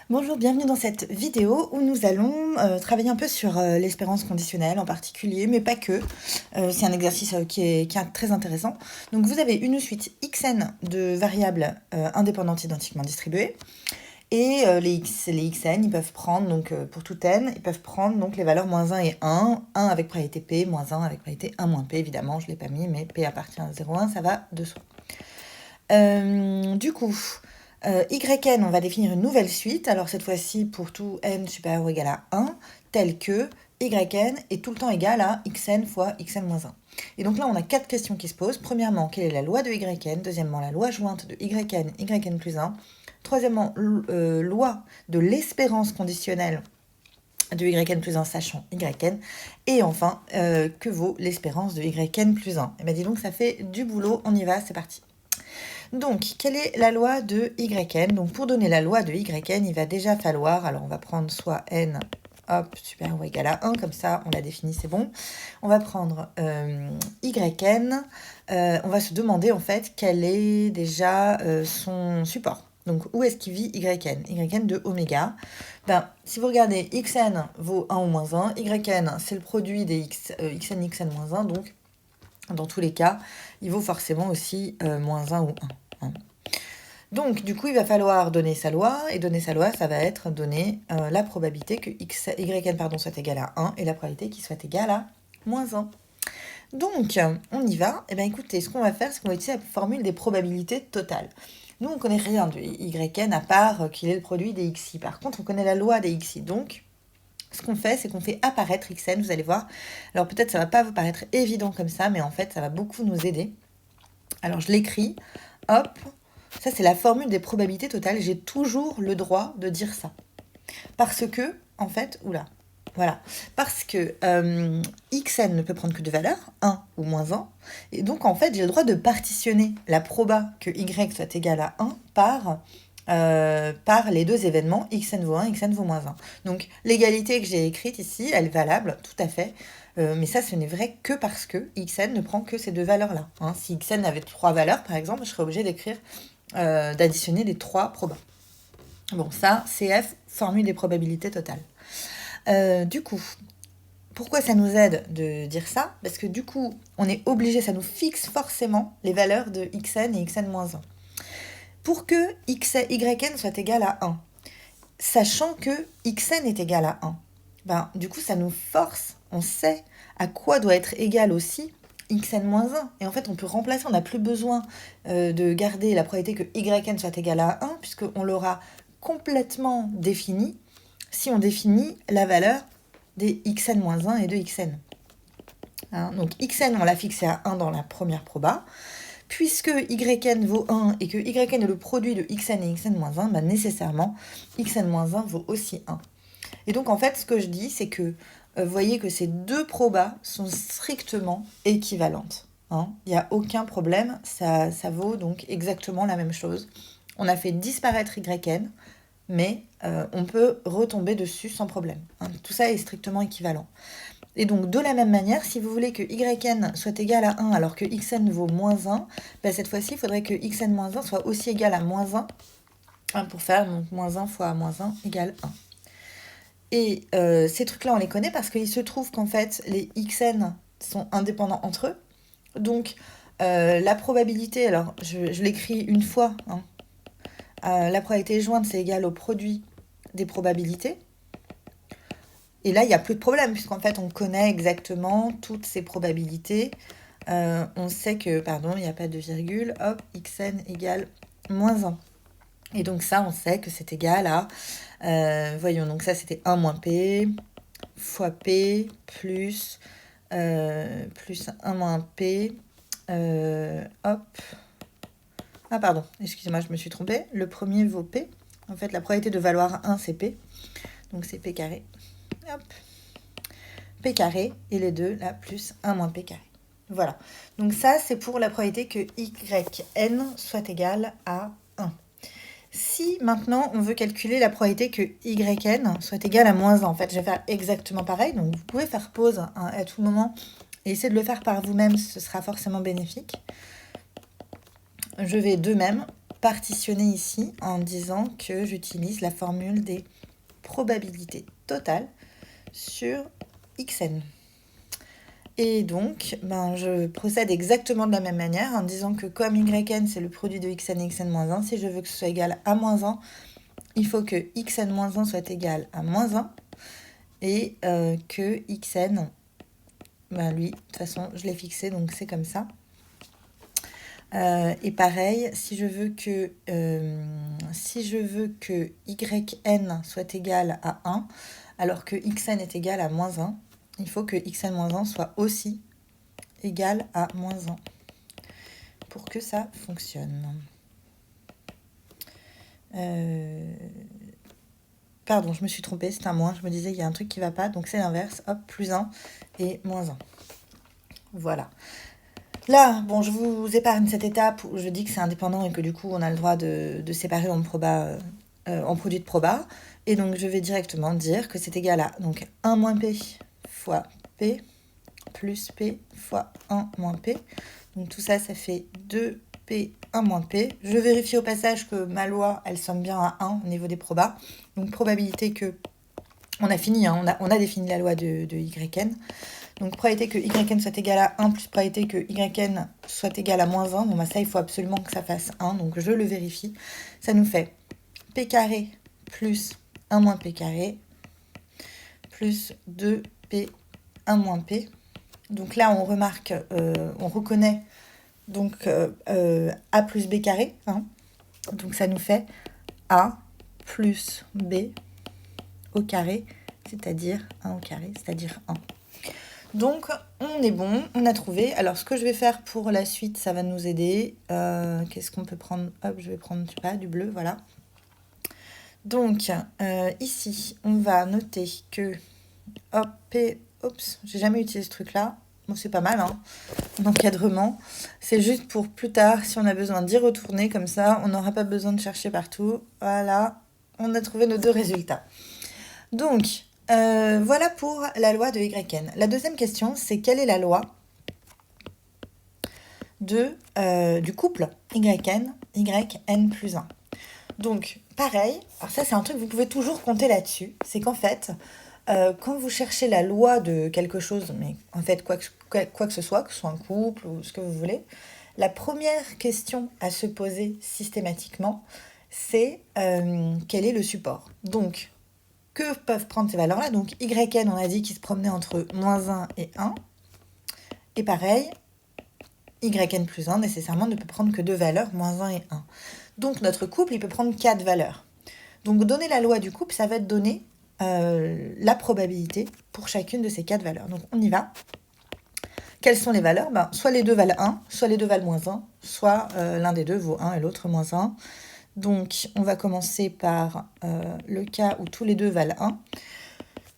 Bonjour, bienvenue dans cette vidéo où nous allons travailler un peu sur l'espérance conditionnelle en particulier, mais pas que. C'est un exercice qui est très intéressant. Donc vous avez une suite xn de variables indépendantes identiquement distribuées. Et les xn, ils peuvent prendre, donc pour tout n, ils peuvent prendre donc, les valeurs moins 1 et 1, 1 avec probabilité p, moins 1 avec probabilité 1 moins p, évidemment, je ne l'ai pas mis, mais p appartient à 0,1, ça va de soi. Du coup, yn, on va définir une nouvelle suite. Alors cette fois-ci, pour tout n supérieur ou égal à 1, tel que yn est tout le temps égal à xn fois xn moins 1. Et donc là, on a 4 questions qui se posent. Premièrement, quelle est la loi de yn? Deuxièmement, la loi jointe de yn plus 1. Troisièmement, loi de l'espérance conditionnelle de yn plus 1 sachant yn. Et enfin, que vaut l'espérance de yn plus 1? Et bien dis donc, ça fait du boulot. On y va, c'est parti. Donc, quelle est la loi de yn? Donc, pour donner la loi de yn, il va déjà falloir, alors on va prendre soit n, hop, supérieur ou égal à 1, comme ça, on l'a défini, c'est bon. On va prendre yn, on va se demander en fait quel est déjà son support. Donc, où est-ce qu'il vit yn de oméga. Ben, si vous regardez, xn vaut 1 ou moins 1, yn, c'est le produit des xn moins 1, donc dans tous les cas, il vaut forcément aussi moins 1 ou 1. Donc, du coup, il va falloir donner sa loi, et donner sa loi, ça va être donner la probabilité que yn soit égal à 1 et la probabilité qu'il soit égal à moins 1. Donc, on y va. Et bien, écoutez, ce qu'on va faire, c'est qu'on va utiliser la formule des probabilités totales. Nous, on ne connaît rien de yn à part qu'il est le produit des xi. Par contre, on connaît la loi des xi. Donc, ce qu'on fait, c'est qu'on fait apparaître xn, vous allez voir. Alors, peut-être ça ne va pas vous paraître évident comme ça, mais en fait, ça va beaucoup nous aider. Alors, je l'écris. Hop. Ça, c'est la formule des probabilités totales. J'ai toujours le droit de dire ça. Parce que, en fait, voilà. Parce que xn ne peut prendre que deux valeurs, 1 ou moins 1. Et donc, en fait, j'ai le droit de partitionner la proba que y soit égal à 1 par les deux événements xn vaut 1, xn vaut moins 1. Donc, l'égalité que j'ai écrite ici, elle est valable, tout à fait. Mais ça, ce n'est vrai que parce que xn ne prend que ces deux valeurs-là. Hein. Si xn avait 3 valeurs, par exemple, je serais obligée d'écrire d'additionner les 3 probas. Bon, ça, CF, formule des probabilités totales. Du coup, pourquoi ça nous aide de dire ça? Parce que du coup, on est obligé, ça nous fixe forcément les valeurs de xn et xn-1. Pour que yn soit égal à 1, sachant que xn est égal à 1, ben, du coup, ça nous force, on sait à quoi doit être égal aussi xn-1. Et en fait, on peut remplacer, on n'a plus besoin de garder la probabilité que yn soit égal à 1, puisqu'on l'aura complètement défini si on définit la valeur des xn-1 et de xn. Hein, donc xn, on l'a fixé à 1 dans la première proba. Puisque yn vaut 1 et que yn est le produit de xn et xn-1, ben nécessairement, xn-1 vaut aussi 1. Et donc, en fait, ce que je dis, c'est que vous voyez que ces deux probas sont strictement équivalentes. Hein. Il n'y a aucun problème, ça vaut donc exactement la même chose. On a fait disparaître yn, mais on peut retomber dessus sans problème. Hein. Tout ça est strictement équivalent. Et donc, de la même manière, si vous voulez que yn soit égal à 1 alors que xn vaut moins 1, ben cette fois-ci, il faudrait que xn-1 soit aussi égal à moins 1 hein, pour faire donc moins 1 fois moins 1 égale 1. Et ces trucs-là, on les connaît parce qu'il se trouve qu'en fait, les xn sont indépendants entre eux. Donc, la probabilité, alors je l'écris une fois, hein, la probabilité jointe, c'est égal au produit des probabilités. Et là, il n'y a plus de problème, puisqu'en fait, on connaît exactement toutes ces probabilités. On sait que, pardon, il n'y a pas de virgule, hop, xn égale moins 1. Et donc ça, on sait que c'est égal à, voyons, donc ça c'était 1 moins p, fois p, plus 1 moins p, hop. Ah pardon, excusez-moi, je me suis trompée. Le premier vaut p. En fait, la probabilité de valoir 1, c'est p. Donc c'est p carré. Hop. P carré, et les deux, là, plus 1 moins p carré. Voilà. Donc ça, c'est pour la probabilité que yn soit égal à 1. Si maintenant on veut calculer la probabilité que yn soit égal à moins 1, en fait, je vais faire exactement pareil. Donc vous pouvez faire pause hein, à tout moment et essayer de le faire par vous-même, ce sera forcément bénéfique. Je vais de même partitionner ici en disant que j'utilise la formule des probabilités totales sur xn. Et donc, je procède exactement de la même manière en disant que comme yn c'est le produit de xn et xn-1, si je veux que ce soit égal à moins 1, il faut que xn-1 soit égal à moins 1 et que xn, lui, de toute façon, je l'ai fixé, donc c'est comme ça. Et pareil, si je veux que yn soit égal à 1, alors que xn est égal à moins 1, il faut que xn-1 soit aussi égal à moins 1 pour que ça fonctionne. Pardon, je me suis trompée, c'est un moins. Je me disais, il y a un truc qui ne va pas, donc c'est l'inverse. Hop, plus 1 et moins 1. Voilà. Là, bon, je vous épargne cette étape où je dis que c'est indépendant et que du coup, on a le droit de séparer en produit de proba. Et donc, je vais directement dire que c'est égal à donc 1 moins P fois P plus P fois 1 moins P. Donc, tout ça, ça fait 2P 1 moins P. Je vérifie au passage que ma loi, elle somme bien à 1 au niveau des probas. Donc, probabilité que... On a fini, hein, on a défini la loi de YN. Donc, probabilité que YN soit égal à 1 plus probabilité que YN soit égal à moins 1. Bon, ça, il faut absolument que ça fasse 1. Donc, je le vérifie. Ça nous fait P carré plus 1 moins P carré plus 2P 1 moins P. Donc là, on remarque, on reconnaît donc A plus B carré. Hein. Donc ça nous fait A plus B au carré, c'est-à-dire 1 au carré, c'est-à-dire 1. Donc, on est bon, on a trouvé. Alors, ce que je vais faire pour la suite, ça va nous aider. Qu'est-ce qu'on peut prendre? Hop, je vais prendre, du bleu, voilà. Donc, ici, on va noter que... Hop, oups, j'ai jamais utilisé ce truc-là. Bon, c'est pas mal, hein, l'encadrement. C'est juste pour plus tard, si on a besoin d'y retourner, comme ça, on n'aura pas besoin de chercher partout. Voilà, on a trouvé nos deux résultats. Donc, voilà pour la loi de YN. La deuxième question, c'est quelle est la loi du couple YN plus 1. Donc, pareil, alors ça c'est un truc, vous pouvez toujours compter là-dessus, c'est qu'en fait, quand vous cherchez la loi de quelque chose, mais en fait quoi que ce soit un couple ou ce que vous voulez, la première question à se poser systématiquement, c'est quel est le support. Donc, que peuvent prendre ces valeurs-là? Donc, YN, on a dit qu'il se promenait entre moins 1 et 1. Et pareil, YN plus 1, nécessairement, ne peut prendre que deux valeurs, moins 1 et 1. Donc, notre couple, il peut prendre 4 valeurs. Donc, donner la loi du couple, ça va être donner la probabilité pour chacune de ces 4 valeurs. Donc, on y va. Quelles sont les valeurs? Soit les deux valent 1, soit les deux valent moins 1, soit l'un des deux vaut 1 et l'autre moins 1. Donc, on va commencer par le cas où tous les deux valent 1.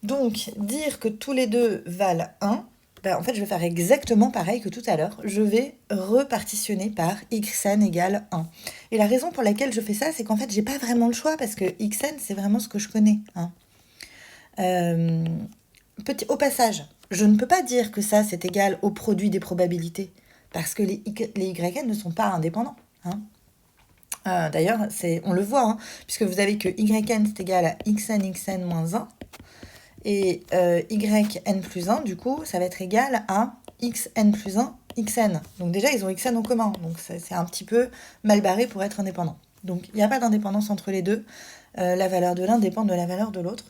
Donc, dire que tous les deux valent 1, en fait, je vais faire exactement pareil que tout à l'heure. Je vais repartitionner par xn égale 1. Et la raison pour laquelle je fais ça, c'est qu'en fait, j'ai pas vraiment le choix parce que xn, c'est vraiment ce que je connais. Hein. Au passage, je ne peux pas dire que ça, c'est égal au produit des probabilités parce que les yn ne sont pas indépendants. Hein. D'ailleurs, on le voit, hein, puisque vous avez que yn c'est égal à xn moins 1. Et yn plus 1, du coup, ça va être égal à xn plus 1, xn. Donc déjà, ils ont xn en commun. Donc c'est un petit peu mal barré pour être indépendant. Donc il n'y a pas d'indépendance entre les deux. La valeur de l'un dépend de la valeur de l'autre.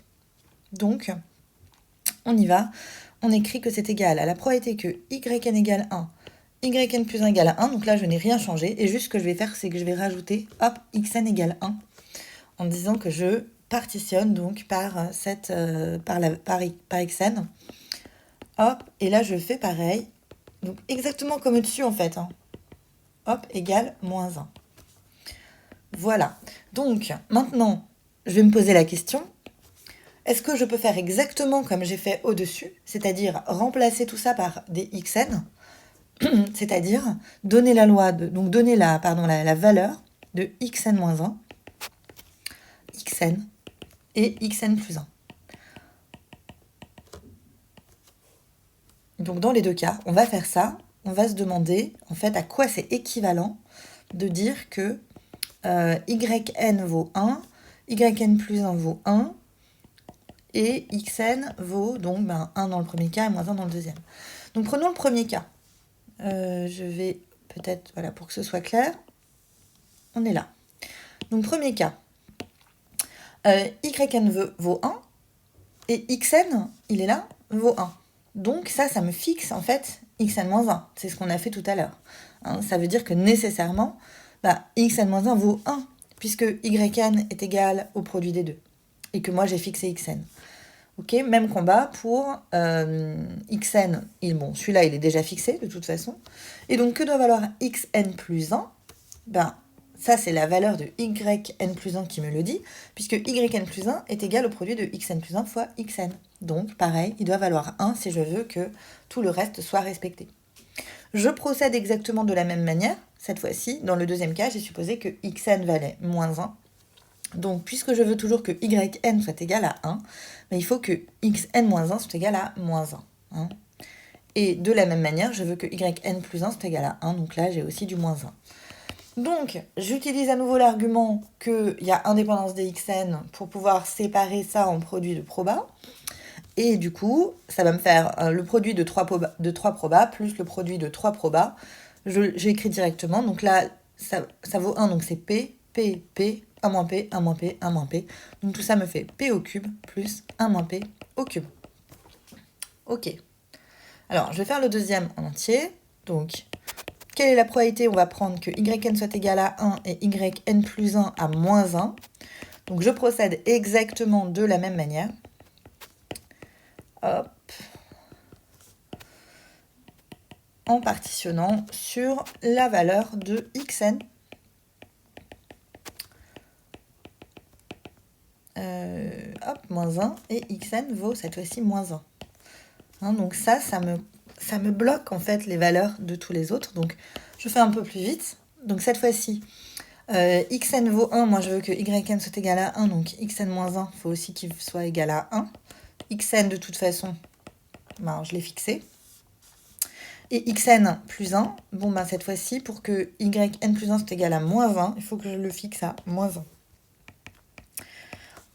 Donc, on y va. On écrit que c'est égal à la probabilité que yn égale 1, yn plus 1 égale à 1. Donc là, je n'ai rien changé. Et juste ce que je vais faire, c'est que je vais rajouter, hop, xn égale 1, en disant que je partitionne donc par xn. Hop, et là, je fais pareil. Donc exactement comme au-dessus, en fait. Hein. Hop, égale moins 1. Voilà. Donc, maintenant, je vais me poser la question. Est-ce que je peux faire exactement comme j'ai fait au-dessus, c'est-à-dire remplacer tout ça par des xn, c'est-à-dire donner la loi donc donner la valeur de xn-1, xn et xn plus 1. Donc dans les deux cas, on va faire ça, on va se demander en fait à quoi c'est équivalent de dire que yn vaut 1, yn plus 1 vaut 1, et xn vaut donc 1 dans le premier cas et moins 1 dans le deuxième. Donc prenons le premier cas. Je vais peut-être, voilà, pour que ce soit clair, on est là. Donc premier cas, yn vaut 1, et xn, il est là, vaut 1. Donc ça me fixe en fait xn-1. C'est ce qu'on a fait tout à l'heure. Hein, ça veut dire que nécessairement, xn-1 vaut 1, puisque yn est égal au produit des deux. Et que moi j'ai fixé xn. Ok, même combat pour xn. Celui-là il est déjà fixé de toute façon. Et donc que doit valoir xn plus 1 ? Ça, c'est la valeur de yn plus 1 qui me le dit, puisque yn plus 1 est égal au produit de xn plus 1 fois xn. Donc, pareil, il doit valoir 1 si je veux que tout le reste soit respecté. Je procède exactement de la même manière. Cette fois-ci, dans le deuxième cas, j'ai supposé que xn valait moins 1. Donc, puisque je veux toujours que yn soit égal à 1, il faut que xn moins 1 soit égal à moins 1. Hein. Et de la même manière, je veux que yn plus 1 soit égal à 1. Donc là, j'ai aussi du moins 1. Donc, j'utilise à nouveau l'argument qu'il y a indépendance des xn pour pouvoir séparer ça en produit de proba. Et du coup, ça va me faire le produit de 3 proba plus le produit de 3 proba. J'écris directement. Donc là, ça vaut 1, donc c'est P, P, P, 1 moins P, 1 moins P, 1 moins P. Donc tout ça me fait P au cube plus 1 moins P au cube. Ok. Alors, je vais faire le deuxième en entier. Donc, quelle est la probabilité ? On va prendre que yn soit égal à 1 et yn plus 1 à moins 1. Donc je procède exactement de la même manière. Hop. En partitionnant sur la valeur de xn. Moins 1. Et xn vaut cette fois-ci moins 1. Hein, donc ça me bloque en fait les valeurs de tous les autres. Donc je fais un peu plus vite. Donc cette fois-ci, xn vaut 1. Moi je veux que yn soit égal à 1. Donc xn moins 1, il faut aussi qu'il soit égal à 1. Xn de toute façon, je l'ai fixé. Et xn plus 1, cette fois-ci, pour que yn plus 1 soit égal à moins 1, il faut que je le fixe à moins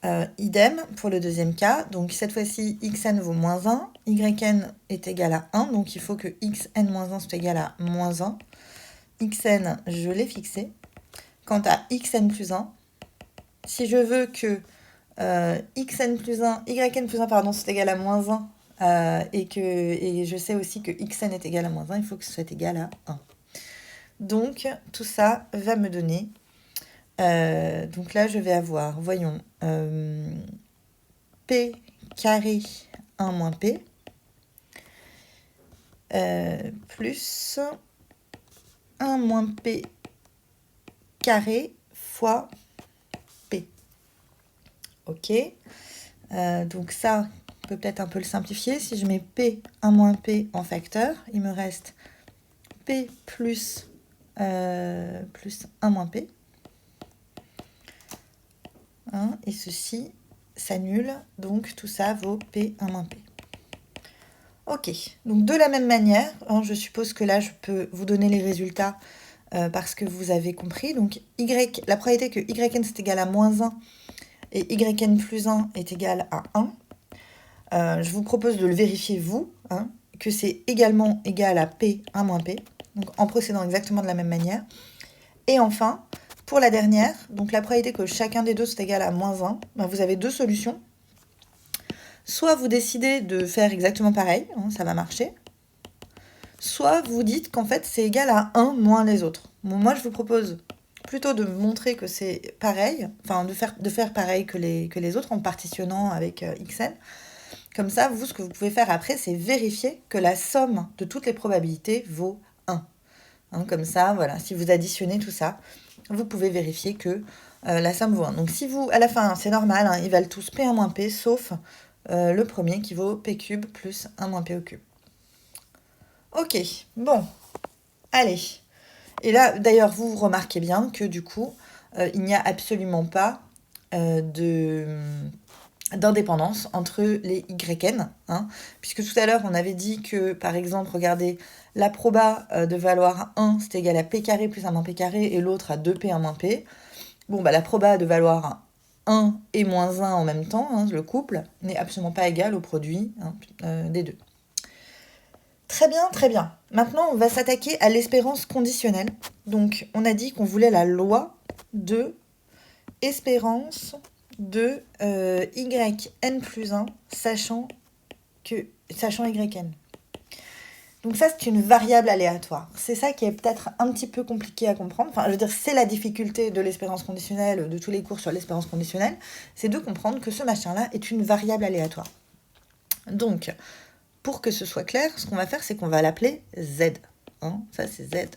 1. Idem pour le deuxième cas. Donc cette fois-ci, xn vaut moins 1, yn est égal à 1, donc il faut que xn moins 1 soit égal à moins 1. Xn, je l'ai fixé. Quant à xn plus 1, si je veux que xn plus 1, yn plus 1, soit égal à moins 1, et je sais aussi que xn est égal à moins 1, il faut que ce soit égal à 1. Donc tout ça va me donner... donc là, je vais avoir, voyons, P carré 1 moins P plus 1 moins P carré fois P. Ok. Donc ça, on peut peut-être un peu le simplifier. Si je mets P 1 moins P en facteur, il me reste P plus 1 moins P. Hein, et ceci s'annule, donc tout ça vaut P1 moins P. Ok, donc de la même manière, je suppose que là je peux vous donner les résultats parce que vous avez compris. Donc la probabilité que yn c'est égal à moins 1 et yn plus 1 est égal à 1. Je vous propose de le vérifier vous, que c'est également égal à P1 moins P, donc en procédant exactement de la même manière. Et enfin, pour la dernière, donc la probabilité que chacun des deux soit égal à moins 1, vous avez deux solutions. Soit vous décidez de faire exactement pareil, ça va marcher. Soit vous dites qu'en fait c'est égal à 1 moins les autres. Moi je vous propose plutôt de montrer que c'est pareil, de faire pareil que les autres en partitionnant avec xn. Comme ça, ce que vous pouvez faire après, c'est vérifier que la somme de toutes les probabilités vaut 1. Comme ça, voilà, si vous additionnez tout ça, vous pouvez vérifier que la somme vaut 1. Donc si vous, à la fin, c'est normal, ils valent tous P1 moins P, sauf le premier qui vaut P cube plus 1 moins P au cube. Ok, bon, allez. Et là, d'ailleurs, vous remarquez bien que du coup, il n'y a absolument pas d'indépendance entre les yn, puisque tout à l'heure, on avait dit que, par exemple, regardez, la proba de valoir 1, c'est égal à P carré plus 1 moins P carré, et l'autre à 2P 1 moins P. bon, bah, la proba de valoir 1 et moins 1 en même temps, hein, le couple, n'est absolument pas égal au produit des deux. Très bien, très bien. Maintenant, on va s'attaquer à l'espérance conditionnelle. Donc, on a dit qu'on voulait la loi de espérance de yn plus 1, sachant yn. Donc ça, c'est une variable aléatoire. C'est ça qui est peut-être un petit peu compliqué à comprendre. Enfin, je veux dire, c'est la difficulté de l'espérance conditionnelle, de tous les cours sur l'espérance conditionnelle, c'est de comprendre que ce machin-là est une variable aléatoire. Donc, pour que ce soit clair, ce qu'on va faire, c'est qu'on va l'appeler Z. Hein, ça, c'est Z.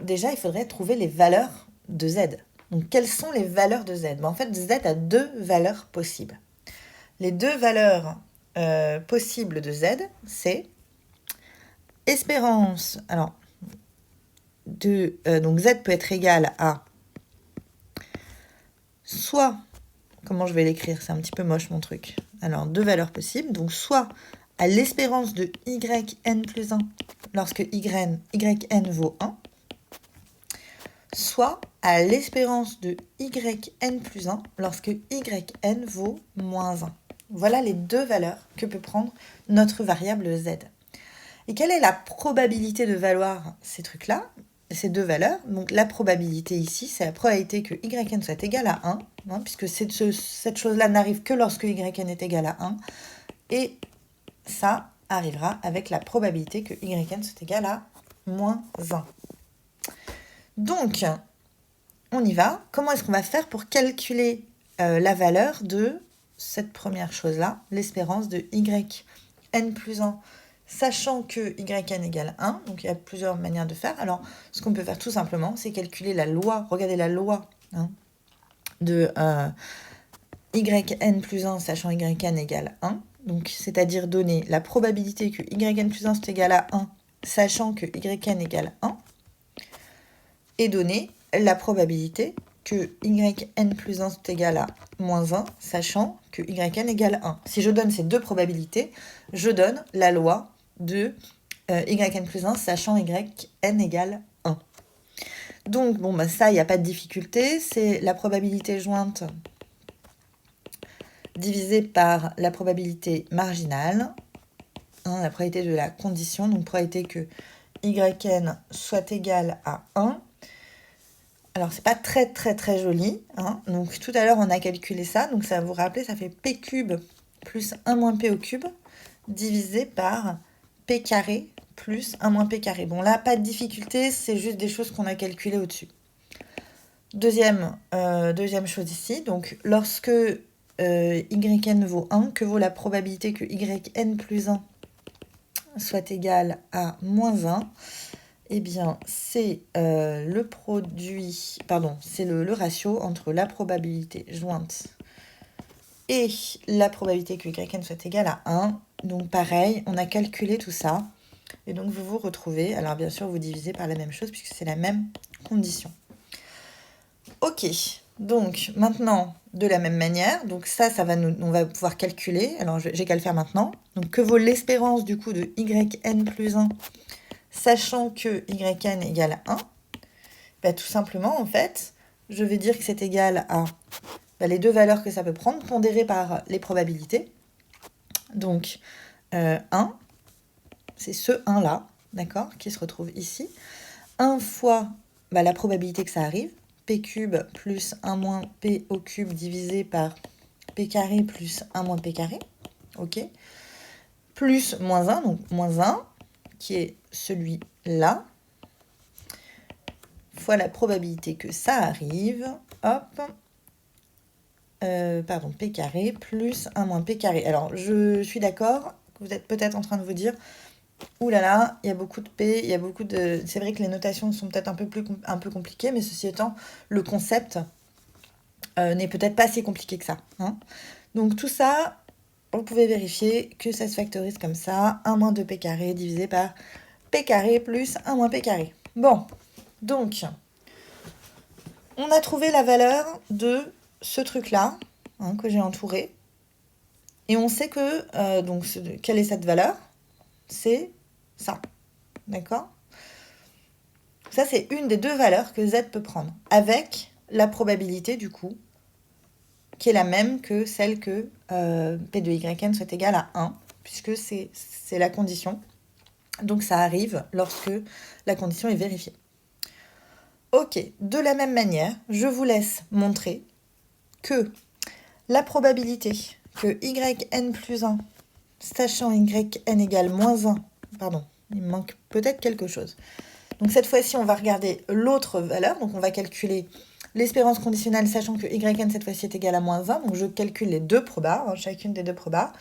Déjà, il faudrait trouver les valeurs de Z. Donc, quelles sont les valeurs de Z? En fait, Z a deux valeurs possibles. Les deux valeurs possibles de Z, c'est espérance. Alors, donc Z peut être égal à soit, comment je vais l'écrire? C'est un petit peu moche mon truc. Alors, deux valeurs possibles. Donc, soit à l'espérance de yn plus 1 lorsque yn vaut 1, soit à l'espérance de yn plus 1 lorsque yn vaut moins 1. Voilà les deux valeurs que peut prendre notre variable z. Et quelle est la probabilité de valoir ces trucs-là, ces deux valeurs? Donc la probabilité ici, c'est la probabilité que yn soit égal à 1, hein, puisque cette chose-là n'arrive que lorsque yn est égal à 1. Et ça arrivera avec la probabilité que yn soit égal à moins 1. Donc, on y va. Comment est-ce qu'on va faire pour calculer la valeur de cette première chose-là, l'espérance de yn plus 1, sachant que yn égale 1. Donc, il y a plusieurs manières de faire. Alors, ce qu'on peut faire tout simplement, c'est calculer la loi. Regardez la loi de yn plus 1, sachant yn égale 1. Donc, c'est-à-dire donner la probabilité que yn plus 1 soit égal à 1, sachant que yn égale 1. Et donner la probabilité que yn plus 1 soit égal à moins 1, sachant que yn égale 1. Si je donne ces deux probabilités, je donne la loi de yn plus 1, sachant yn égale 1. Donc, bon, bah, ça, il n'y a pas de difficulté. C'est la probabilité jointe divisée par la probabilité marginale, hein, la probabilité de la condition, donc probabilité que yn soit égal à 1. Alors, c'est pas très joli. Hein. Donc, tout à l'heure, on a calculé ça. Donc, ça va vous rappeler, ça fait p cube plus 1 moins p au cube divisé par p carré plus 1 moins p carré. Bon, là, pas de difficulté. C'est juste des choses qu'on a calculées au-dessus. Deuxième chose ici. Donc, lorsque yn vaut 1, que vaut la probabilité que yn plus 1 soit égal à moins 1? Eh bien, c'est le ratio entre la probabilité jointe et la probabilité que yn soit égal à 1. Donc, pareil, on a calculé tout ça. Et donc, vous vous retrouvez. Alors, bien sûr, vous divisez par la même chose puisque c'est la même condition. Ok. Donc, maintenant, de la même manière, donc ça on va pouvoir calculer. Alors, j'ai qu'à le faire maintenant. Donc, que vaut l'espérance du coup de yn plus 1 sachant que yn égale 1, bah, tout simplement, en fait, je vais dire que c'est égal à les deux valeurs que ça peut prendre, pondérées par les probabilités. Donc, 1, c'est ce 1-là, d'accord, qui se retrouve ici. 1 fois la probabilité que ça arrive, p cube plus 1 moins p au cube divisé par p carré plus 1 moins p carré, ok, plus moins 1, donc moins 1, qui est celui-là, fois la probabilité que ça arrive, hop, p carré plus 1 moins p carré. Alors, je suis d'accord, vous êtes peut-être en train de vous dire, oulala, il y a beaucoup de p, il y a beaucoup de... C'est vrai que les notations sont peut-être un peu compliquées, mais ceci étant, le concept n'est peut-être pas si compliqué que ça. Hein. Donc, tout ça, vous pouvez vérifier que ça se factorise comme ça, 1 moins 2p carré divisé par p carré plus 1 moins p carré. Bon, donc, on a trouvé la valeur de ce truc-là, hein, que j'ai entouré. Et on sait que, quelle est cette valeur? C'est ça, d'accord? Ça, c'est une des deux valeurs que Z peut prendre, avec la probabilité, du coup, qui est la même que celle que P de YN soit égal à 1, puisque c'est la condition. Donc ça arrive lorsque la condition est vérifiée. Ok, de la même manière, je vous laisse montrer que la probabilité que Yn plus 1, sachant Yn égale moins 1, pardon, il me manque peut-être quelque chose. Donc cette fois-ci, on va regarder l'autre valeur, donc on va calculer l'espérance conditionnelle, sachant que Yn cette fois-ci est égal à moins 1, donc je calcule les deux probas, chacune des deux probas.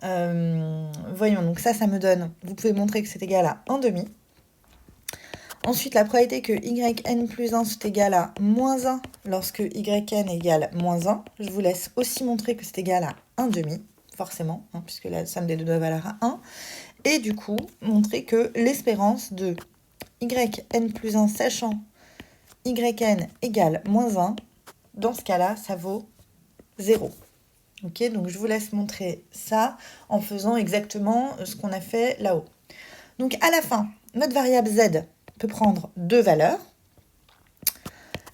Voyons, donc ça me donne, vous pouvez montrer que c'est égal à 1 demi. Ensuite, la probabilité que Yn plus 1 soit égal à moins 1 lorsque Yn égale moins 1, je vous laisse aussi montrer que c'est égal à 1 demi, forcément, puisque la somme des deux doit valoir à 1. Et du coup, montrer que l'espérance de Yn plus 1 sachant Yn égale moins 1, dans ce cas-là, ça vaut 0. Ok, donc je vous laisse montrer ça en faisant exactement ce qu'on a fait là-haut. Donc à la fin, notre variable z peut prendre deux valeurs.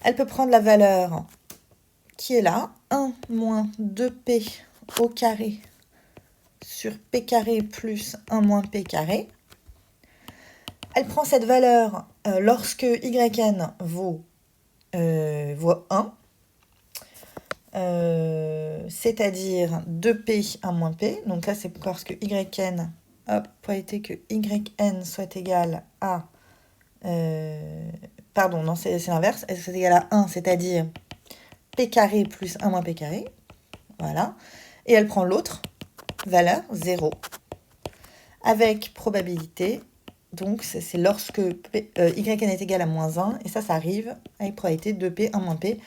Elle peut prendre la valeur qui est là, 1 moins 2p au carré sur p carré plus 1 moins p carré. Elle prend cette valeur lorsque yn vaut 1, c'est-à-dire 2p 1 moins p. Donc là, c'est lorsque yn, probabilité que yn soit égal à... pardon, non, c'est l'inverse. Elle soit égale à 1, c'est-à-dire p carré plus 1 moins p carré. Voilà. Et elle prend l'autre valeur, 0, avec probabilité. Donc, c'est lorsque yn est égal à moins 1. Et ça arrive avec probabilité 2p 1 moins p.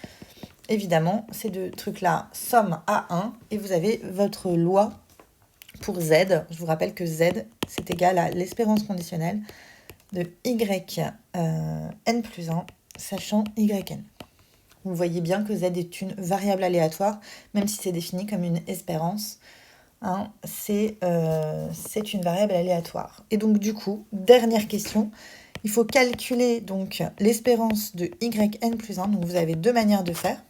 Évidemment, ces deux trucs-là somment à 1 et vous avez votre loi pour Z. Je vous rappelle que Z, c'est égal à l'espérance conditionnelle de Yn plus 1, sachant Yn. Vous voyez bien que Z est une variable aléatoire, même si c'est défini comme une espérance. C'est une variable aléatoire. Et donc, du coup, dernière question. Il faut calculer donc l'espérance de Yn plus 1. Donc, vous avez deux manières de faire.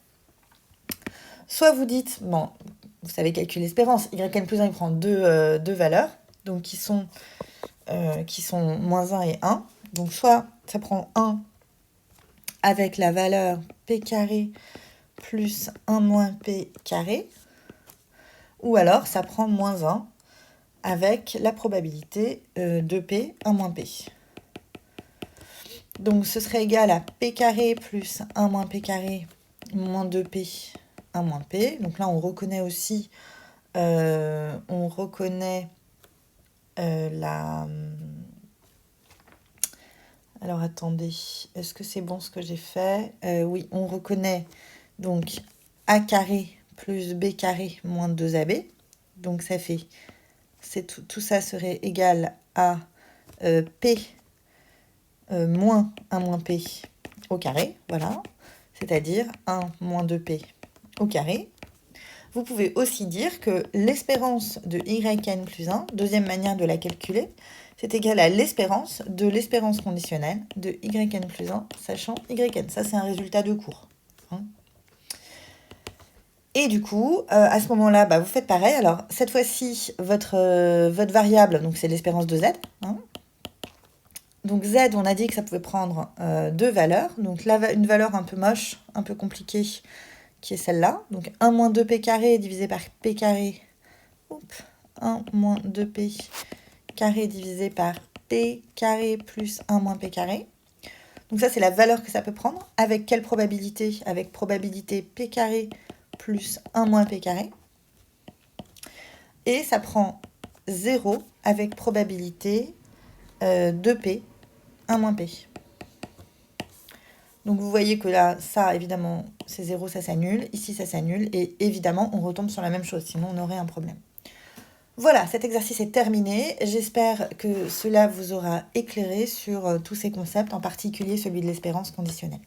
Soit vous dites, bon, vous savez calculer l'espérance, Yn plus 1, il prend deux valeurs, donc qui sont moins 1 et 1. Donc soit ça prend 1 avec la valeur p carré plus 1 moins p carré, ou alors ça prend moins 1 avec la probabilité de p 1 moins p. Donc ce serait égal à p carré plus 1 moins p carré moins 2p 1 moins p. Donc là, on reconnaît aussi, la... Alors, attendez, est-ce que c'est bon ce que j'ai fait? Oui, on reconnaît donc a carré plus b carré moins 2ab. Donc, ça fait... tout ça serait égal à p moins 1 moins p au carré. Voilà. C'est-à-dire 1 moins 2p au carré. Vous pouvez aussi dire que l'espérance de Yn plus 1, deuxième manière de la calculer, c'est égal à l'espérance de l'espérance conditionnelle de Yn plus 1, sachant Yn. Ça, c'est un résultat de cours. Et du coup, à ce moment-là, vous faites pareil. Alors, cette fois-ci, votre variable, donc c'est l'espérance de z. Donc z, on a dit que ça pouvait prendre deux valeurs. Donc là, une valeur un peu moche, un peu compliquée, qui est celle-là. Donc 1 moins 2p carré divisé par p carré. 1 moins 2p carré divisé par p carré plus 1 moins p carré. Donc ça, c'est la valeur que ça peut prendre. Avec quelle probabilité? Avec probabilité p carré plus 1 moins p carré. Et ça prend 0 avec probabilité 2p 1 moins p. Donc vous voyez que là, ça, évidemment, c'est 0, ça s'annule. Ici, ça s'annule. Et évidemment, on retombe sur la même chose, sinon on aurait un problème. Voilà, cet exercice est terminé. J'espère que cela vous aura éclairé sur tous ces concepts, en particulier celui de l'espérance conditionnelle.